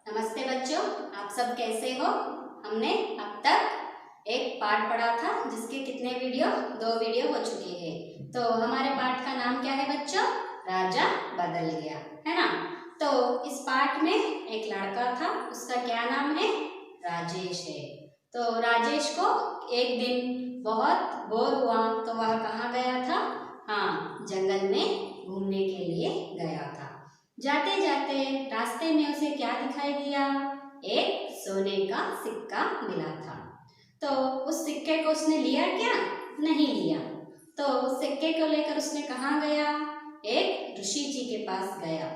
नमस्ते बच्चों, आप सब कैसे हो। हमने अब तक एक पाठ पढ़ा था जिसके कितने वीडियो 2 वीडियो हो चुके हैं। तो हमारे पाठ का नाम क्या है बच्चों? राजा बदल गया, है ना। तो इस पाठ में एक लड़का था, उसका क्या नाम है? राजेश है। तो राजेश को एक दिन बहुत बोर हुआ तो वह कहाँ गया था? हाँ, जंगल में घूमने के लिए गया था। जाते जाते रास्ते में उसे क्या दिखाई दिया? एक सोने का सिक्का मिला था। तो उस सिक्के को उसने लिया क्या? नहीं लिया। तो उस सिक्के को लेकर उसने कहाँ गया? एक ऋषि जी के पास गया।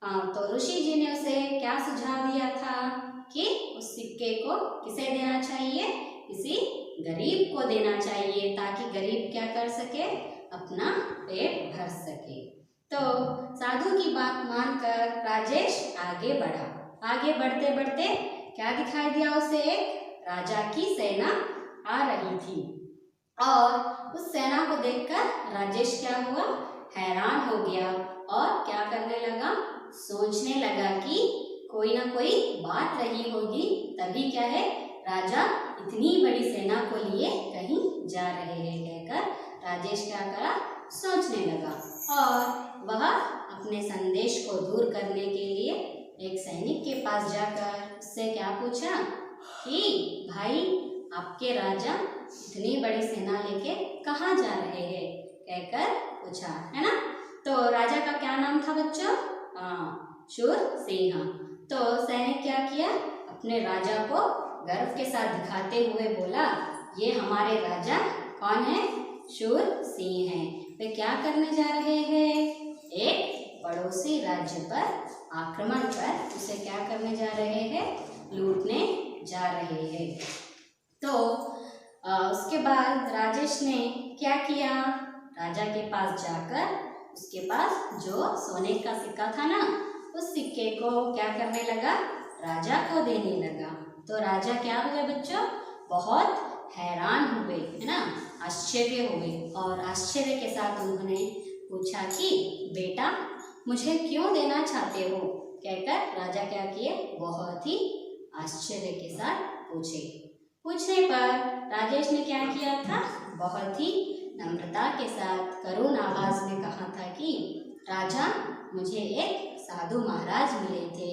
हाँ, तो ऋषि जी ने उसे क्या सुझाव दिया था कि उस सिक्के को किसे देना चाहिए? किसी गरीब को देना चाहिए, ताकि गरीब क्या कर सके? अपना पेट भर सके। तो साधु की बात मानकर राजेश आगे बढ़ा। आगे बढ़ते बढ़ते क्या दिखाई दिया उसे? एक राजा की सेना आ रही थी और उस सेना को देखकर राजेश क्या हुआ? हैरान हो गया और क्या करने लगा? सोचने लगा कि कोई ना कोई बात रही होगी, तभी क्या है राजा इतनी बड़ी सेना को लिए कहीं जा रहे हैं कहकर राजेश क्या करा? सोचने लगा और वह अपने संदेश को दूर करने के लिए एक सैनिक के पास जाकर उससे क्या पूछा कि भाई, आपके राजा इतनी बड़ी सेना लेके कहाँ जा रहे हैं कहकर पूछा, है ना। तो राजा का क्या नाम था बच्चों? हाँ, शूर सिंह। तो सैनिक क्या किया? अपने राजा को गर्व के साथ दिखाते हुए बोला, ये हमारे राजा कौन है? शूर सिंह हैं। वे क्या करने जा रहे हैं? एक पड़ोसी राज्य पर आक्रमण कर उसे क्या करने जा रहे हैं? लूटने जा रहे हैं। तो उसके बाद राजेश ने क्या किया? राजा के पास जाकर उसके पास जो सोने का सिक्का था ना, उस सिक्के को क्या करने लगा? राजा को देने लगा। तो राजा क्या हुए बच्चों? बहुत हैरान हुए, है ना, आश्चर्य हुए। और आश्चर्य के साथ उन्होंने पूछा कि बेटा, मुझे क्यों देना चाहते हो कहकर राजा क्या किए? बहुत ही आश्चर्य के साथ पूछे। पूछने पर राजेश ने क्या किया था? बहुत ही नम्रता के साथ करुण आवाज में कहा था कि राजा, मुझे एक साधु महाराज मिले थे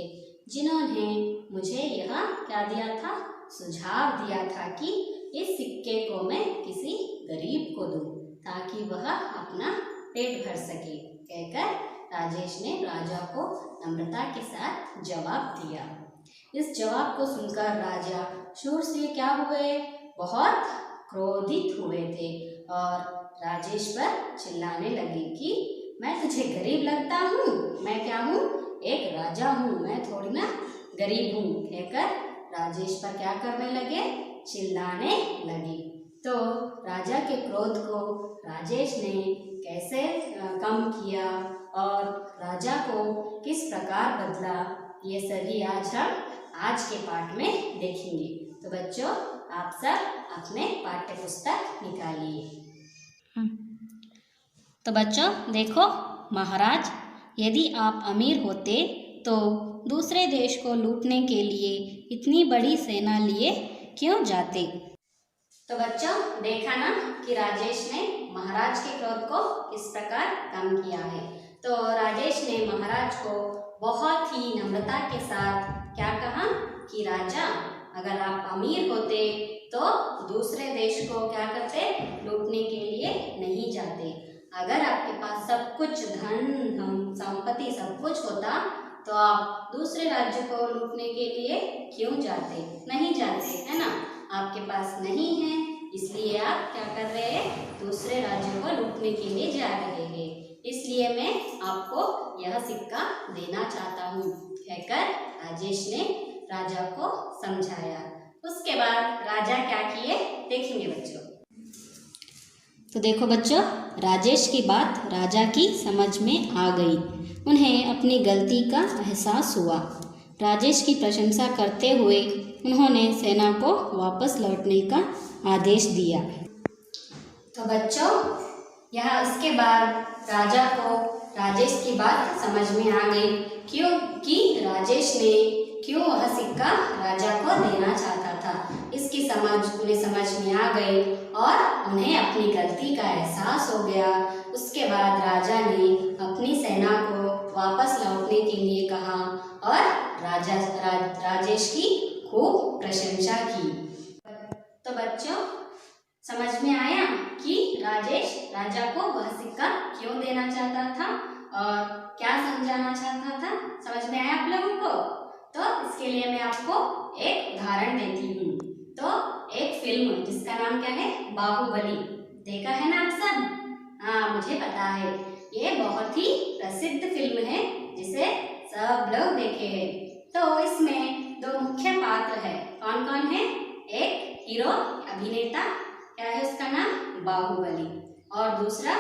जिन्होंने मुझे यह क्या दिया था? सुझाव दिया था कि इस सिक्के को मैं किसी गरीब को दूं, ताकि वह अपना पेट भर सके कहकर राजेश ने राजा को नम्रता के साथ जवाब दिया। इस जवाब को सुनकर राजा शूर सिंह क्या हुए? बहुत क्रोधित हुए थे और राजेश पर चिल्लाने लगे कि मैं तुझे गरीब लगता हूँ? मैं क्या हूँ? एक राजा हूँ, मैं थोड़ी ना गरीब हूँ कहकर राजेश पर क्या करने लगे? चिल्लाने लगे। तो राजा के क्रोध को राजेश ने कैसे कम किया और राजा को किस प्रकार बदला, ये सभी आज के पाठ में देखेंगे। तो बच्चों, आप सब अपने पाठ्य पुस्तक निकालिए। तो बच्चों देखो, महाराज, यदि आप अमीर होते तो दूसरे देश को लूटने के लिए इतनी बड़ी सेना लिए क्यों जाते? तो बच्चों देखा ना कि राजेश ने महाराज के क्रोध को किस प्रकार कम किया है। तो राजेश ने महाराज को बहुत ही नम्रता के साथ क्या कहा कि राजा, अगर आप अमीर होते तो दूसरे देश को क्या करते? लूटने के लिए नहीं जाते। अगर आपके पास सब कुछ, धन संपत्ति सब कुछ होता तो आप दूसरे राज्य को लूटने के लिए क्यों जाते? नहीं जाते, है ना। आपके पास नहीं है, इसलिए आप क्या कर रहे हैं? दूसरे राज्य को लूटने के लिए जा रहे हैं। इसलिए मैं आपको यह सिक्का देना चाहता हूँ कहकर राजेश ने राजा को समझाया। उसके बाद राजा क्या किए देखेंगे बच्चों। तो देखो बच्चों, राजेश की बात राजा की समझ में आ गई। उन्हें अपनी गलती का एहसास हुआ। राजेश की प्रशंसा करते हुए उन्होंने सेना को वापस लौटने का आदेश दिया। तो बच्चों, यहाँ इसके बाद राजा को राजेश की बात समझ में आ गई, क्योंकि राजेश ने क्यों वह सिक्का राजा को देना चाहता था। इसकी उन्हें समझ में आ गई और उन्हें अपनी गलती का एहसास हो गया। उसके बाद राजा ने अपनी सेना को वापस लौटने के लिए कहा और राजेश की खूब प्रशंसा की। तो बच्चों, समझ में आया कि राजेश राजा को वह सिक्का क्यों देना चाहता था और क्या समझाना चाहता था। समझ में आया आप लोगों को? तो इसके लिए मैं आपको एक उदाहरण देती हूँ। तो एक फिल्म जिसका नाम क्या है, बाहुबली, देखा है ना आप सब? हाँ, मुझे पता है, ये बहुत ही प्रसिद्ध फिल्म है जिसे सब लोग देखे हैं। तो इसमें दो मुख्य पात्र है। कौन कौन है? एक हीरो अभिनेता, क्या है उसका नाम, बाहुबली, और दूसरा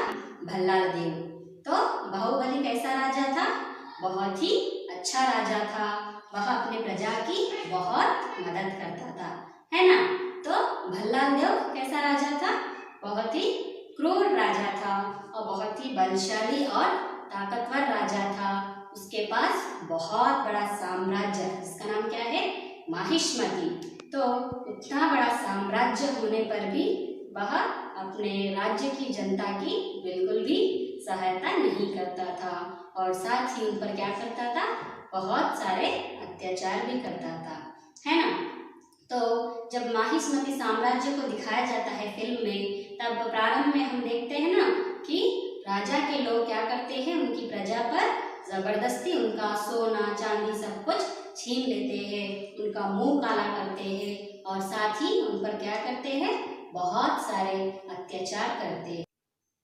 भल्लाल देव। तो बाहुबली कैसा राजा था? बहुत ही अच्छा राजा था। वह अपने प्रजा की बहुत मदद करता था, है ना? तो भल्लाल देव कैसा राजा था? बहुत ही क्रूर राजा था और बहुत ही बलशाली और ताकतवर राजा था। उसके पास बहुत बड़ा साम्राज्य, जिसका नाम क्या है, माहिष्मती। तो इतना बड़ा साम्राज्य होने पर भी वह अपने राज्य की जनता की बिल्कुल भी सहायता नहीं करता था और साथ ही उन पर क्या करता था, बहुत सारे अत्याचार भी करता था, है ना? तो जब माहिष्मती साम्राज्य को दिखाया जाता है फिल्म में, तब प्रारंभ में हम देखते हैं ना कि राजा के लोग क्या करते हैं, उनकी प्रजा पर जबरदस्ती उनका सोना चांदी सब कुछ छीन लेते हैं, उनका मुंह काला करते हैं और साथ ही उन पर क्या करते हैं, बहुत सारे अत्याचार करते हैं।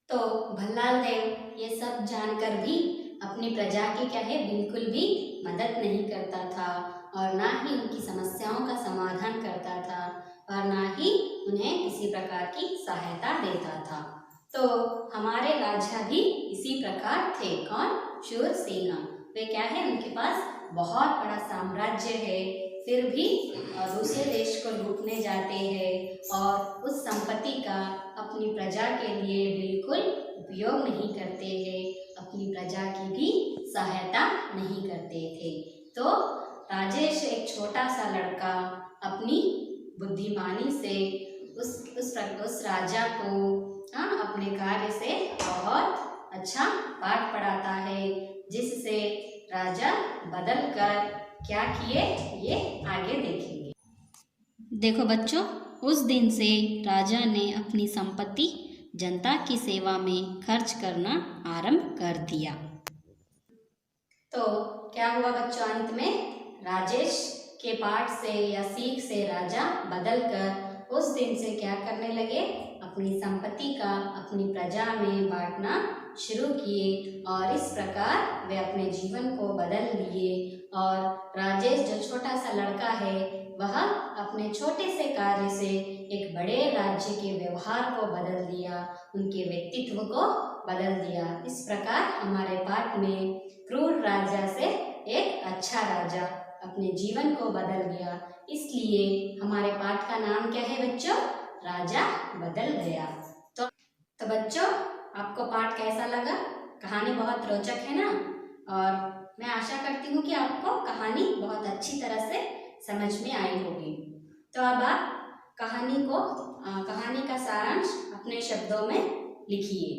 तो भल्लाल देव ये सब जानकर भी अपनी प्रजा की क्या है, बिल्कुल भी मदद नहीं करता था और ना ही उनकी समस्याओं का समाधान करता था और ना ही उन्हें किसी प्रकार की सहायता देता था। तो हमारे राजा भी इसी प्रकार थे। कौन? शूरसेन। वे क्या है, उनके पास बहुत बड़ा साम्राज्य है, फिर भी दूसरे देश को लूटने जाते हैं और उस संपत्ति का अपनी प्रजा के लिए बिल्कुल उपयोग नहीं करते हैं, अपनी प्रजा की भी सहायता नहीं करते थे। तो राजेश एक छोटा सा लड़का अपनी बुद्धिमानी से उस राजा को अपने कार्य से बहुत अच्छा पाठ पढ़ाता है, जिससे राजा बदल कर क्या किए, ये आगे देखेंगे। देखो बच्चों, उस दिन से राजा ने अपनी संपत्ति जनता की सेवा में खर्च करना आरंभ कर दिया। तो क्या हुआ बच्चों, अंत में राजेश के पाठ से या सीख से राजा बदल कर उस दिन से क्या करने लगे, अपनी संपत्ति का अपनी प्रजा में बांटना शुरू किए और इस प्रकार वे अपने जीवन को बदल लिए। और राजेश जो छोटा सा लड़का है, वह अपने छोटे से कार्य से एक बड़े राज्य के व्यवहार को बदल दिया, उनके व्यक्तित्व को बदल दिया। इस प्रकार हमारे पाठ में क्रूर राजा से एक अच्छा राजा अपने जीवन को बदल गया, इसलिए हमारे पाठ का नाम क्या है बच्चों, राजा बदल गया। तो बच्चों, आपको पाठ कैसा लगा? कहानी बहुत रोचक है ना, और मैं आशा करती हूँ कि आपको कहानी बहुत अच्छी तरह से समझ में आई होगी। तो अब आप कहानी का सारांश अपने शब्दों में लिखिए।